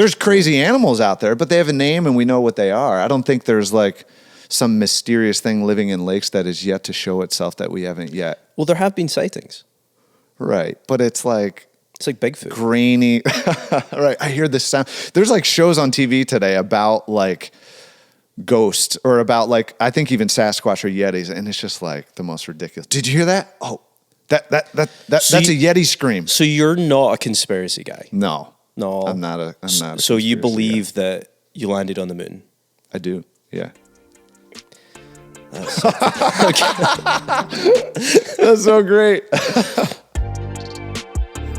There's crazy animals out there, but they have a name and we know what they are. I don't think there's like some mysterious thing living in lakes that is yet to show itself that we haven't yet. Well, there have been sightings. Right. But it's like Bigfoot. Grainy. Right. I hear this sound. There's like shows on TV today about like ghosts or about like, I think even Sasquatch or Yetis. And it's just like the most ridiculous. Did you hear that? Oh, that's a Yeti scream. So you're not a conspiracy guy? No. No. I'm not a So you believe that you landed on the moon? I do. Yeah. That's That's so great.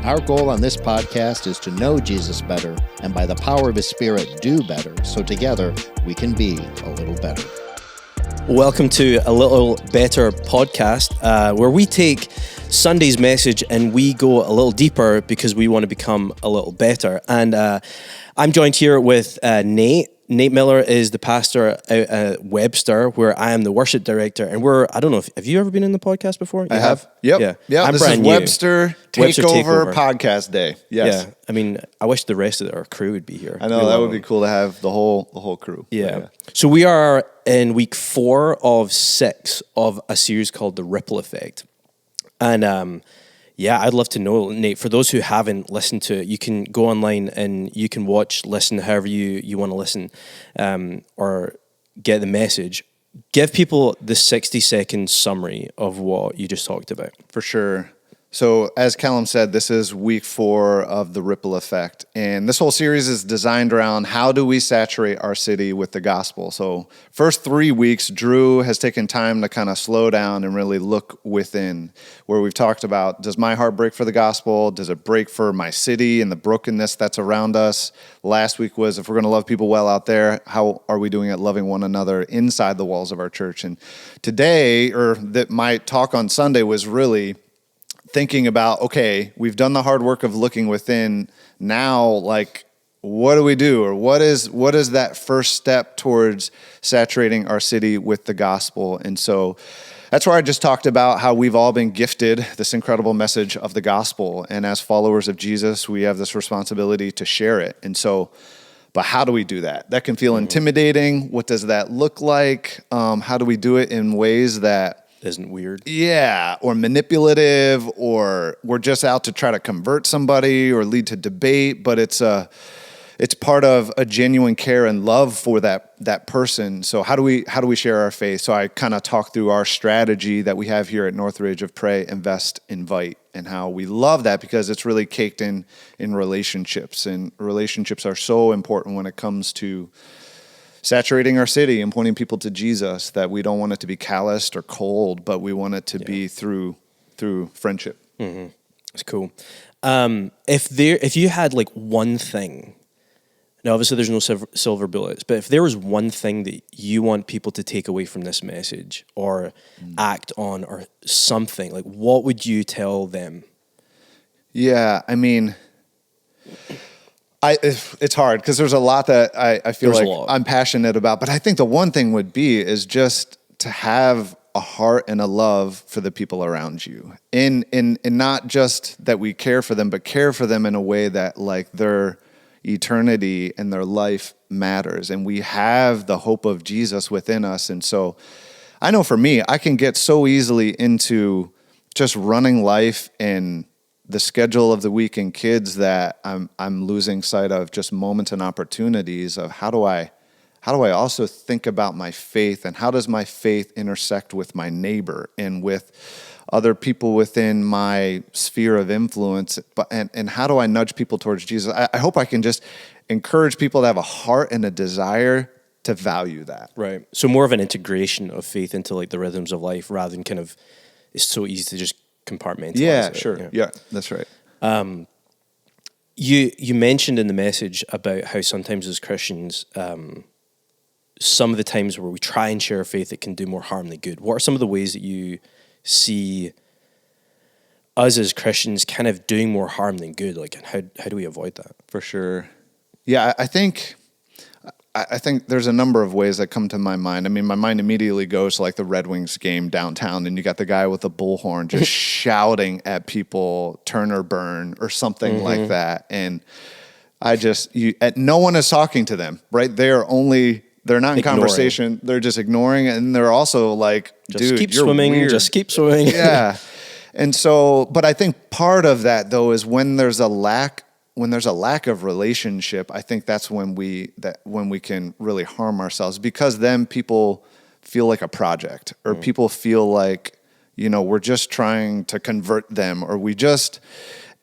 Our goal on this podcast is to know Jesus better and by the power of his Spirit do better so together we can be a little better. Welcome to A Little Better podcast, where we take Sunday's message and we go a little deeper because we want to become a little better. And I'm joined here with Nate. Nate Miller is the pastor at Webster, where I am the worship director. And I don't know, have you ever been in the podcast before? I have. Yep. Yeah. I'm this brand is new. Webster Takeover Podcast Day. Yes. Yeah. I mean, I wish the rest of our crew would be here. I know, that would be cool to have the whole crew. Yeah. So we are in week 4 of 6 of a series called The Ripple Effect. And I'd love to know, Nate, for those who haven't listened to it, you can go online and you can listen, however you want to listen, or get the message. Give people the 60-second summary of what you just talked about. For sure. So as Calum said, this is week 4 of the Ripple Effect. And this whole series is designed around how do we saturate our city with the gospel. So first 3 weeks, Drew has taken time to kind of slow down and really look within, where we've talked about, does my heart break for the gospel? Does it break for my city and the brokenness that's around us? Last week was, if we're going to love people well out there, how are we doing at loving one another inside the walls of our church? And today, my talk on Sunday was really thinking about, okay, we've done the hard work of looking within. Now, like, what do we do? Or what is that first step towards saturating our city with the gospel? And so that's where I just talked about how we've all been gifted this incredible message of the gospel. And as followers of Jesus, we have this responsibility to share it. And so, but how do we do that? That can feel intimidating. What does that look like? How do we do it in ways that isn't weird? Yeah, or manipulative, or we're just out to try to convert somebody or lead to debate, but it's part of a genuine care and love for that person. So how do we share our faith? So I kind of talk through our strategy that we have here at Northridge of pray, invest, invite, and how we love that because it's really caked in relationships, and relationships are so important when it comes to saturating our city and pointing people to Jesus, that we don't want it to be calloused or cold, but we want it to be through friendship. Mm-hmm. That's cool. If you had like one thing, now obviously there's no silver bullets, but if there was one thing that you want people to take away from this message or act on or something, like what would you tell them? Yeah, I mean, it's hard because there's a lot that I feel like I'm passionate about, but I think the one thing would be is just to have a heart and a love for the people around you, and not just that we care for them, but care for them in a way that like their eternity and their life matters, and we have the hope of Jesus within us. And so I know for me, I can get so easily into just running life and the schedule of the week and kids that I'm losing sight of just moments and opportunities of how do I also think about my faith, and how does my faith intersect with my neighbor and with other people within my sphere of influence, and how do I nudge people towards Jesus? I hope I can just encourage people to have a heart and a desire to value that. Right. So more of an integration of faith into like the rhythms of life rather than kind of, it's so easy to just compartmentalize. Yeah, it. sure. Yeah, that's right. You mentioned in the message about how sometimes as Christians, some of the times where we try and share faith, it can do more harm than good. What are some of the ways that you see us as Christians kind of doing more harm than good? Like, how do we avoid that? For sure. Yeah, I think there's a number of ways that come to my mind. I mean, my mind immediately goes to like the Red Wings game downtown, and you got the guy with the bullhorn just shouting at people, turn or burn, or something like that. And No one is talking to them, right? They're not in Ignoring. conversation. They're just ignoring, and they're also like, Just dude, keep you're swimming. weird. Just keep swimming. Yeah. And so, but I think part of that though is when there's a lack of relationship, I think that's when we can really harm ourselves, because then people feel like a project, or people feel like, we're just trying to convert them, or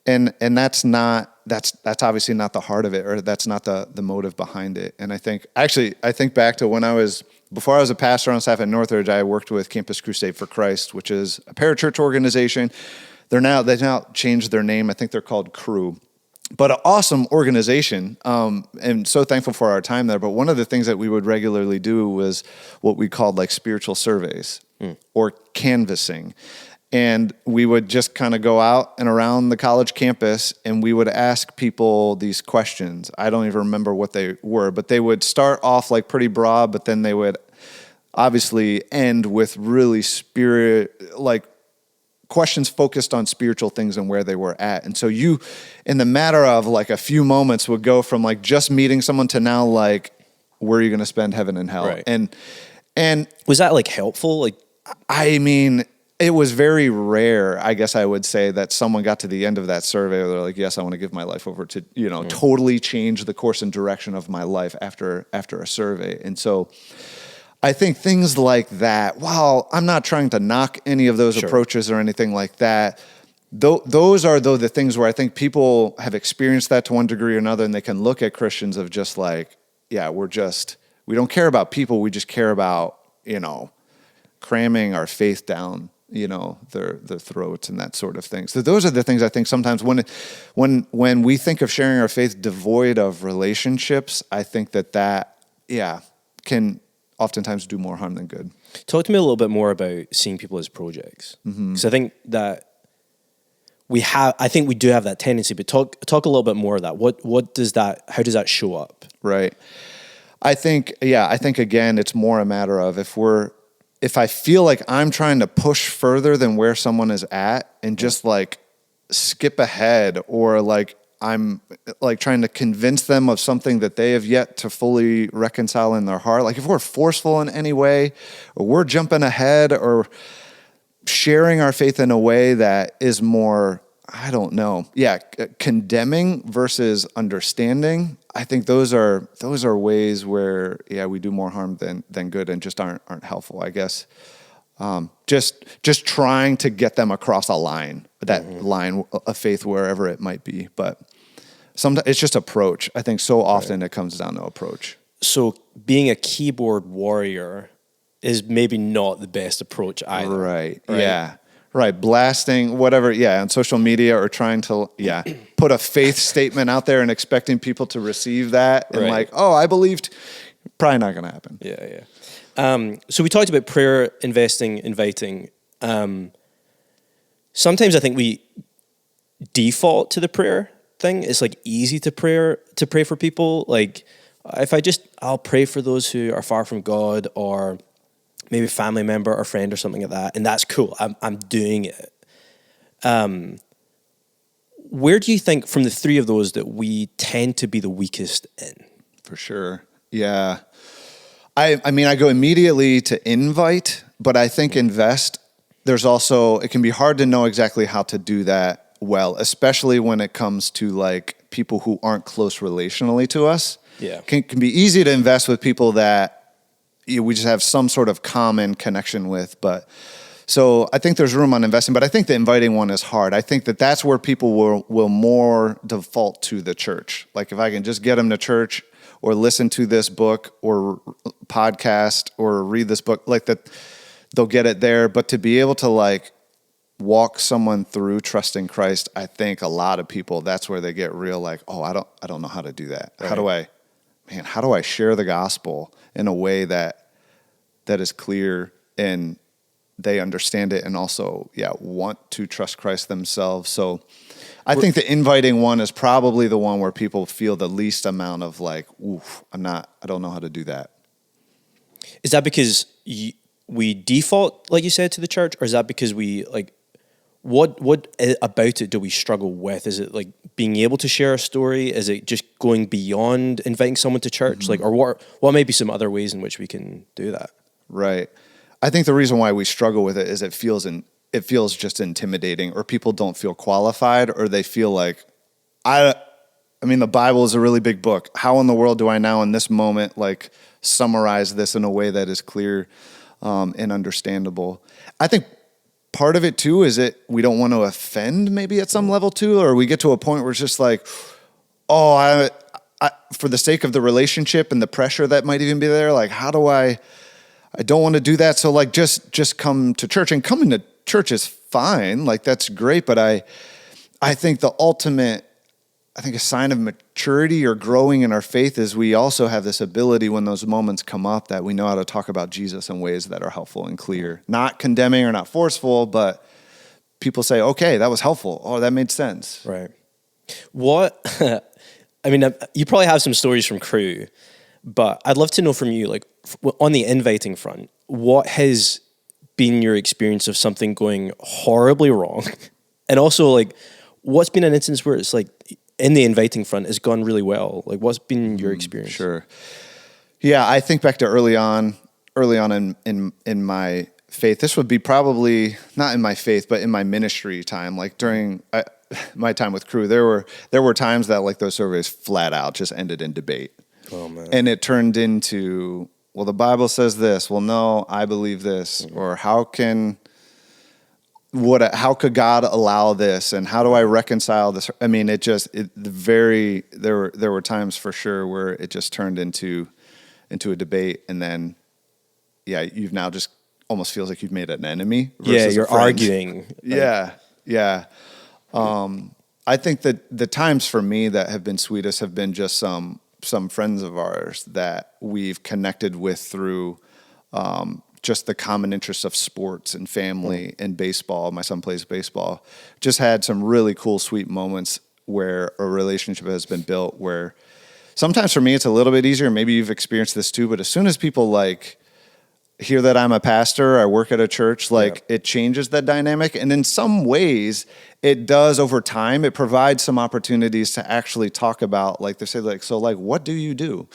and that's obviously not the heart of it, or that's not the motive behind it. And I think back to before I was a pastor on staff at Northridge, I worked with Campus Crusade for Christ, which is a parachurch organization. They've now changed their name. I think they're called Crew. But an awesome organization, and so thankful for our time there. But one of the things that we would regularly do was what we called like spiritual surveys or canvassing. And we would just kind of go out and around the college campus, and we would ask people these questions. I don't even remember what they were, but they would start off like pretty broad, but then they would obviously end with really questions focused on spiritual things and where they were at. And so you, in the matter of like a few moments, would go from like just meeting someone to now like, where are you going to spend heaven and hell? Right. And Was that like helpful? Like, I mean, it was very rare, I guess I would say, that someone got to the end of that survey where they're like, yes, I want to give my life over to, totally change the course and direction of my life after a survey. And so I think things like that, while I'm not trying to knock any of those approaches or anything like that, those are the things where I think people have experienced that to one degree or another, and they can look at Christians of just like, yeah, we don't care about people, we just care about, cramming our faith down, their throats and that sort of thing. So those are the things I think sometimes when we think of sharing our faith devoid of relationships, I think that can oftentimes do more harm than good. talk to me a little bit more about seeing people as projects, because I think that I think we do have that tendency. But talk a little bit more of that. How does that show up? Right. I think again, it's more a matter of if I feel like I'm trying to push further than where someone is at and just like skip ahead, or like I'm like trying to convince them of something that they have yet to fully reconcile in their heart. Like if we're forceful in any way, or we're jumping ahead, or sharing our faith in a way that is more, I don't know, condemning versus understanding, I think those are ways where we do more harm than good, and just aren't helpful, I guess. Just trying to get them across a line, line of faith, wherever it might be. But sometimes it's just approach. I think so often it comes down to approach. So being a keyboard warrior is maybe not the best approach either. Right. Yeah. Right. Blasting whatever. Yeah. On social media, or trying to, put a faith statement out there and expecting people to receive that. And like, oh, I believed. Probably not going to happen. Yeah. So we talked about prayer, investing, inviting. Sometimes I think we default to the prayer thing. It's like easy to pray for people. Like I'll pray for those who are far from God, or maybe a family member or friend or something like that. And that's cool. I'm doing it. Where do you think from the three of those that we tend to be the weakest in? For sure. Yeah. I mean, I go immediately to invite, but I think invest, it can be hard to know exactly how to do that well, especially when it comes to like people who aren't close relationally to us. Yeah. Can be easy to invest with people that we just have some sort of common connection with. But so I think there's room on investing, but I think the inviting one is hard. I think that's where people will more default to the church. Like if I can just get them to church, or listen to this book or podcast or read this book, like that, they'll get it there. But to be able to like walk someone through trusting Christ, I think a lot of people, that's where they get real like, oh, I don't know how to do that. Right. How do I share the gospel in a way that is clear and they understand it, and also, want to trust Christ themselves. So I think the inviting one is probably the one where people feel the least amount of like, oof, I don't know how to do that. Is that because we default, like you said, to the church, or is that because we What about it do we struggle with? Is it like being able to share a story? Is it just going beyond inviting someone to church? Like, or what may be some other ways in which we can do that? Right. I think the reason why we struggle with it is it feels just intimidating, or people don't feel qualified, or they feel like, I mean, the Bible is a really big book. How in the world do I now in this moment like summarize this in a way that is clear and understandable? I think part of it too is that we don't want to offend maybe at some level too, or we get to a point where it's just like, oh, I for the sake of the relationship and the pressure that might even be there, like how do I don't want to do that. So like just come to church, and coming to church is fine. Like that's great. But I think the ultimate, a sign of maturity or growing in our faith is we also have this ability when those moments come up that we know how to talk about Jesus in ways that are helpful and clear, not condemning or not forceful, but people say, okay, that was helpful. Oh, that made sense. Right. What, I mean, you probably have some stories from Crew, but I'd love to know from you, like on the inviting front, what has been your experience of something going horribly wrong? And also like, what's been an instance where it's like, in the inviting front has gone really well? Like what's been your experience? Sure. Yeah, I think back to early on in my faith. This would be probably not in my faith, but in my ministry time. Like during my time with Crew, there were times that like those surveys flat out just ended in debate. Oh man. And it turned into, well, the Bible says this. Well, no, I believe this. Mm-hmm. Or how could God allow this, and how do I reconcile this? I mean, there were times for sure where it just turned into a debate, and then you've now just almost feels like you've made an enemy. Yeah, you're arguing. Yeah. I think that the times for me that have been sweetest have been just some friends of ours that we've connected with through just the common interests of sports and family and baseball. My son plays baseball. Just had some really cool, sweet moments where a relationship has been built where sometimes for me it's a little bit easier. Maybe you've experienced this too, but as soon as people like hear that I'm a pastor, I work at a church, it changes that dynamic. And in some ways it does over time. It provides some opportunities to actually talk about, like they say, like, so like, what do you do?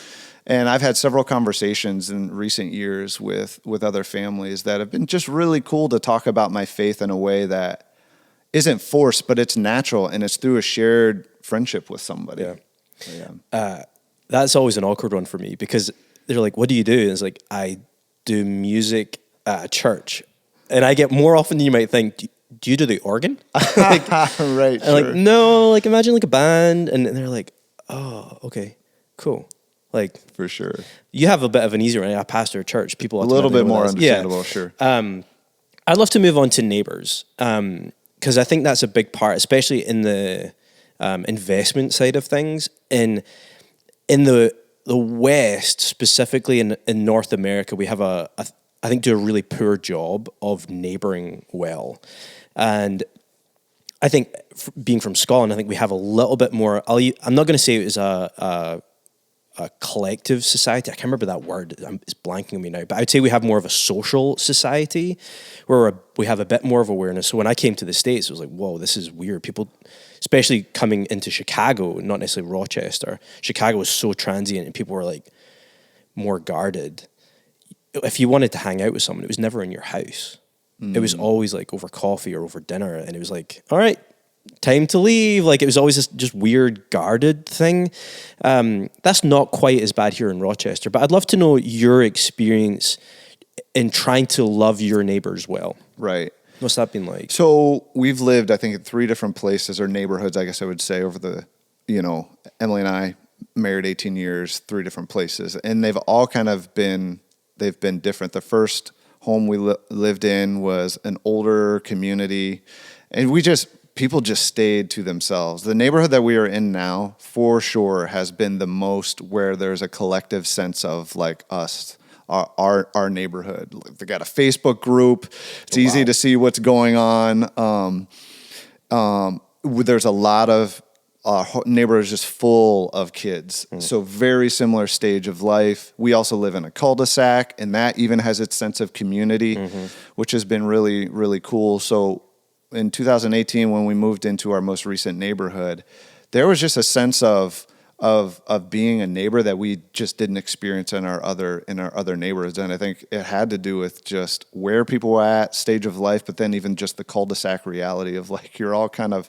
And I've had several conversations in recent years with other families that have been just really cool to talk about my faith in a way that isn't forced, but it's natural, and it's through a shared friendship with somebody. Yeah. That's always an awkward one for me because they're like, what do you do? And it's like, I do music at a church. And I get more often than you might think, do you do the organ? Right. And sure. Like, no, like imagine like a band. And they're like, oh, okay, cool. Like for sure, you have a bit of an easier one. I pastor a church. People a little bit more understandable. Yeah. Sure. I'd love to move on to neighbors because I think that's a big part, especially in the investment side of things. In the West, specifically in North America, we have I think do a really poor job of neighboring well, and I think being from Scotland, I think we have a little bit more. I'm not going to say it was a collective society. I can't remember that word. It's blanking on me now. But I'd say we have more of a social society where we have a bit more of awareness. So when I came to the States, it was like, whoa, this is weird. People, especially coming into Chicago, not necessarily Rochester. Chicago was so transient and people were like more guarded. If you wanted to hang out with someone, it was never in your house. It was always like over coffee or over dinner. And it was like, all right, time to leave. Like it was always this just weird guarded thing. That's not quite as bad here in Rochester, but I'd love to know your experience in trying to love your neighbors well. Right. What's that been like? So we've lived, I think, in 3 different places or neighborhoods, I guess I would say, over the, Emily and I married 18 years, 3 different places, and they've all kind of been different. The first home we lived in was an older community, and people just stayed to themselves. The neighborhood that we are in now, for sure, has been the most where there's a collective sense of like us, our neighborhood. They got a Facebook group. It's easy to see what's going on. There's a lot of neighborhoods just full of kids. So very similar stage of life. We also live in a culdesac, and that even has its sense of community, which has been really, really cool. So in 2018 when we moved into our most recent neighborhood, there was just a sense of being a neighbor that we just didn't experience in our other neighborhoods. And I think it had to do with just where people were at, stage of life, but then even just the cul-de-sac reality of like you're all kind of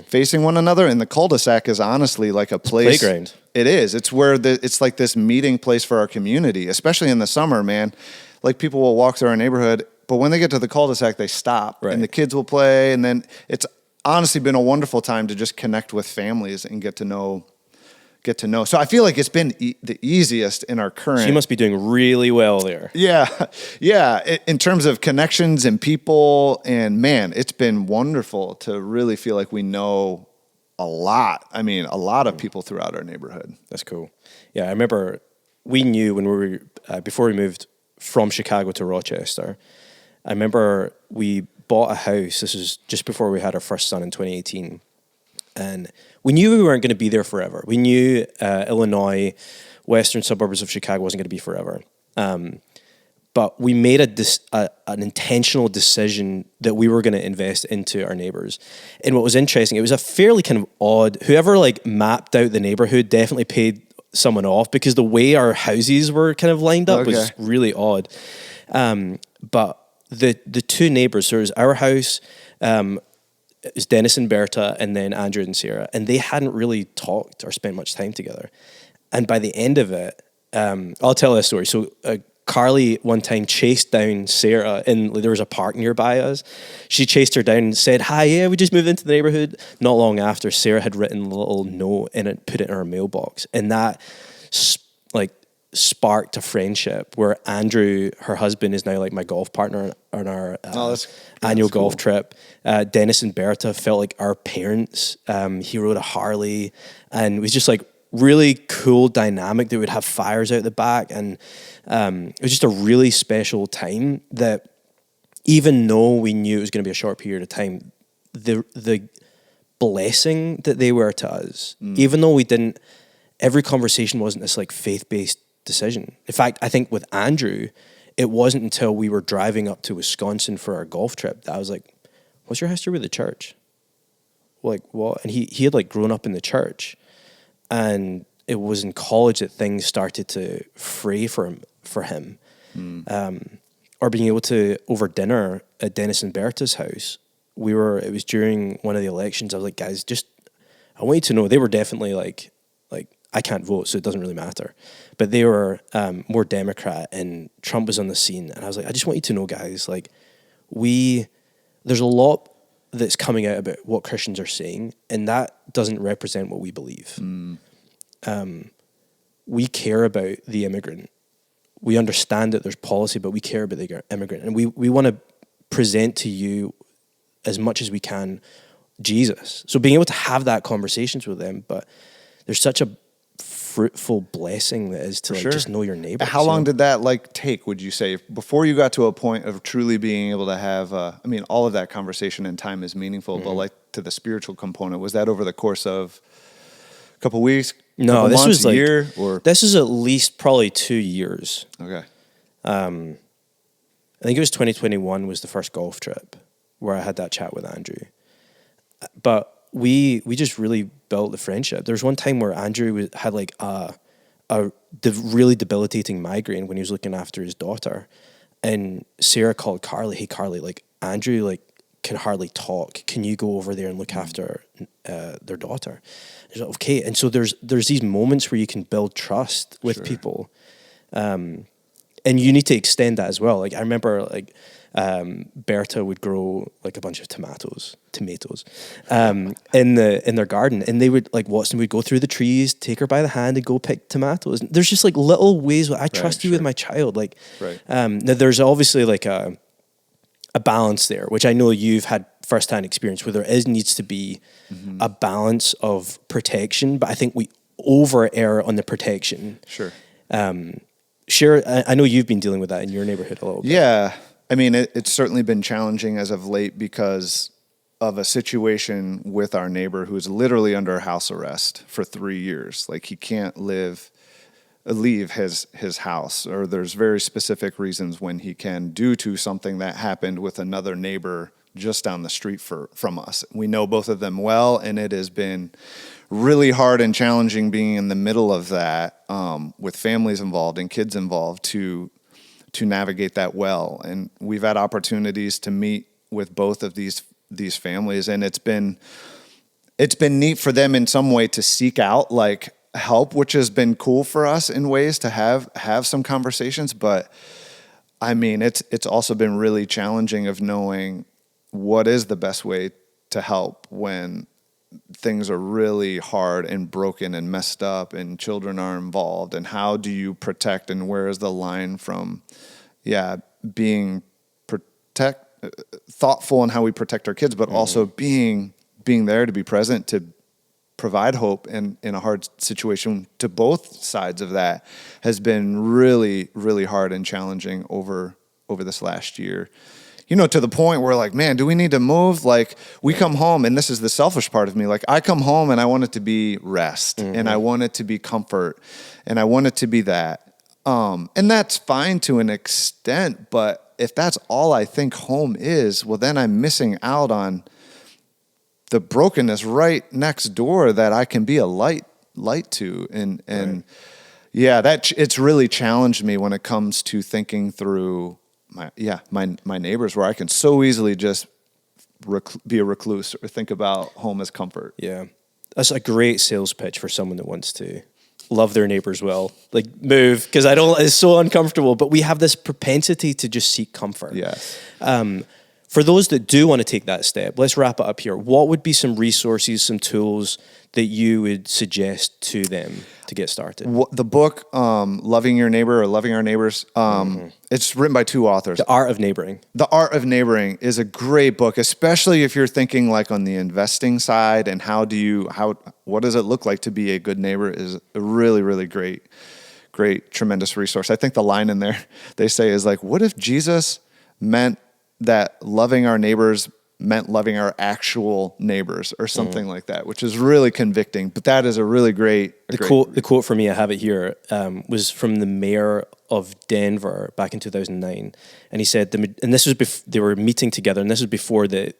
facing one another. And the cul-de-sac is honestly like a place. Playground. It is. It's where it's like this meeting place for our community, especially in the summer, man. Like people will walk through our neighborhood, but when they get to the cul-de-sac, they stop and the kids will play. And then it's honestly been a wonderful time to just connect with families and get to know. So I feel like it's been the easiest in our current. She must be doing really well there. Yeah. In terms of connections and people, and man, it's been wonderful to really feel like we know a lot. I mean, a lot of people throughout our neighborhood. That's cool. Yeah, I remember we knew when we were before we moved from Chicago to Rochester. I remember we bought a house. This was just before we had our first son in 2018. And we knew we weren't going to be there forever. We knew Illinois, western suburbs of Chicago wasn't going to be forever. But we made an intentional decision that we were going to invest into our neighbors. And what was interesting, it was a fairly kind of odd, whoever like mapped out the neighborhood definitely paid someone off because the way our houses were kind of lined up was really odd. But the two neighbors, so it was our house, it was Dennis and Berta, and then Andrew and Sarah, and they hadn't really talked or spent much time together. And by the end of it, I'll tell this story. So Carly one time chased down Sarah, and there was a park nearby us. She chased her down and said, "Hi, yeah, we just moved into the neighborhood." Not long after, Sarah had written a little note and put it in her mailbox, and that sparked a friendship where Andrew, her husband, is now like my golf partner on our annual golf trip. Dennis and Berta felt like our parents. He rode a Harley, and it was just like really cool dynamic. They would have fires out the back, and it was just a really special time that even though we knew it was going to be a short period of time, the blessing that they were to us, even though every conversation wasn't this like faith-based decision. In fact, I think with Andrew, it wasn't until we were driving up to Wisconsin for our golf trip that I was like, "What's your history with the church?" Like, what? And he had like grown up in the church, and it was in college that things started to fray for him. Or being able to, over dinner at Dennis and Berta's house, it was during one of the elections. I was like, "Guys, I want you to know," they were definitely like I can't vote, so it doesn't really matter. But they were more Democrat, and Trump was on the scene. And I was like, "I just want you to know, guys, like there's a lot that's coming out about what Christians are saying, and that doesn't represent what we believe. We care about the immigrant. We understand that there's policy, but we care about the immigrant. And we want to present to you as much as we can Jesus." So being able to have that conversations with them, but there's such a fruitful blessing that is to just know your neighbor. How long did that take, would you say, before you got to a point of truly being able to have, all of that conversation and time is meaningful, but to the spiritual component, was that over the course of a couple weeks? No, this months, was a year? Or? This is at least probably 2 years. Okay. I think it was 2021 was the first golf trip where I had that chat with Andrew. But we just really built the friendship. There was one time where Andrew had like a really debilitating migraine when he was looking after his daughter, and Sarah called Carly. "Hey Carly, like Andrew can hardly talk. Can you go over there and look after their daughter?" She's like, "Okay." And so there's these moments where you can build trust with people, and you need to extend that as well. Like I remember Berta would grow like a bunch of tomatoes in their garden, and they would Watson would go through the trees, take her by the hand, and go pick tomatoes. And there's just like little ways where I trust you with my child. Now there's obviously like a balance there, which I know you've had firsthand experience where needs to be a balance of protection, but I think we over err on the protection. Sure. I know you've been dealing with that in your neighborhood a little bit. Yeah. I mean, it's certainly been challenging as of late because of a situation with our neighbor who's literally under house arrest for 3 years. Like he can't leave his house, or there's very specific reasons when he can, due to something that happened with another neighbor just down the street from us. We know both of them well, and it has been really hard and challenging being in the middle of that, with families involved and kids involved to navigate that well. And we've had opportunities to meet with both of these families, and it's been neat for them in some way to seek out like help, which has been cool for us in ways to have some conversations. But I mean, it's also been really challenging of knowing what is the best way to help when things are really hard and broken and messed up and children are involved, and how do you protect, and where is the line from being thoughtful in how we protect our kids, but also being there to be present, to provide hope in a hard situation to both sides of that, has been really, really hard and challenging over this last year. To the point where like, man, do we need to move? Like we come home, and this is the selfish part of me. Like I come home and I want it to be rest, and I want it to be comfort, and I want it to be that. And that's fine to an extent, but if that's all I think home is, well, then I'm missing out on the brokenness right next door that I can be a light to. And it's really challenged me when it comes to thinking through my neighbors, where I can so easily just be a recluse or think about home as comfort. Yeah. That's a great sales pitch for someone that wants to love their neighbors well. Like move, because it's so uncomfortable, but we have this propensity to just seek comfort. Yes. For those that do want to take that step, let's wrap it up here. What would be some resources, some tools that you would suggest to them to get started? The book, Loving Your Neighbor or Loving Our Neighbors, it's written by two authors. The Art of Neighboring. The Art of Neighboring is a great book, especially if you're thinking like on the investing side, and what does it look like to be a good neighbor, is a really, really great, tremendous resource. I think the line in there they say is like, what if Jesus meant that loving our neighbors meant loving our actual neighbors, or something like that, which is really convicting. But that is a really great... The quote for me, I have it here, was from the mayor of Denver back in 2009. And he said, and this was they were meeting together, and this was before the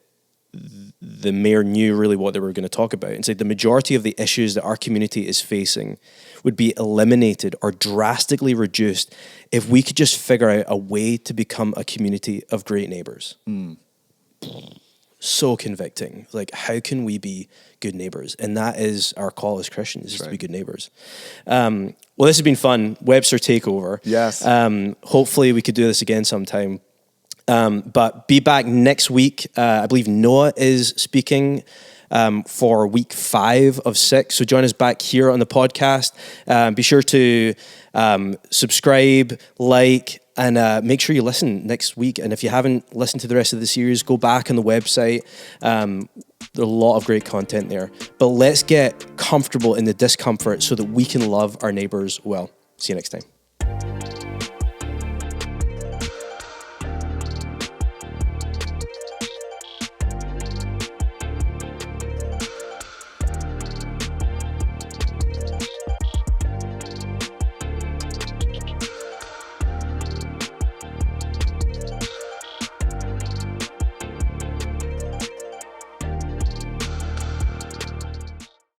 mayor knew really what they were going to talk about, and said the majority of the issues that our community is facing would be eliminated or drastically reduced if we could just figure out a way to become a community of great neighbors. So convicting. Like, how can we be good neighbors? And that is our call as Christians, is to be good neighbors. Well, this has been fun. Webster takeover. Yes. Hopefully we could do this again sometime. But be back next week. I believe Noah is speaking for week 5 of 6. So join us back here on the podcast. Be sure to subscribe, like, and make sure you listen next week. And if you haven't listened to the rest of the series, go back on the website. There's a lot of great content there. But let's get comfortable in the discomfort so that we can love our neighbors well. See you next time.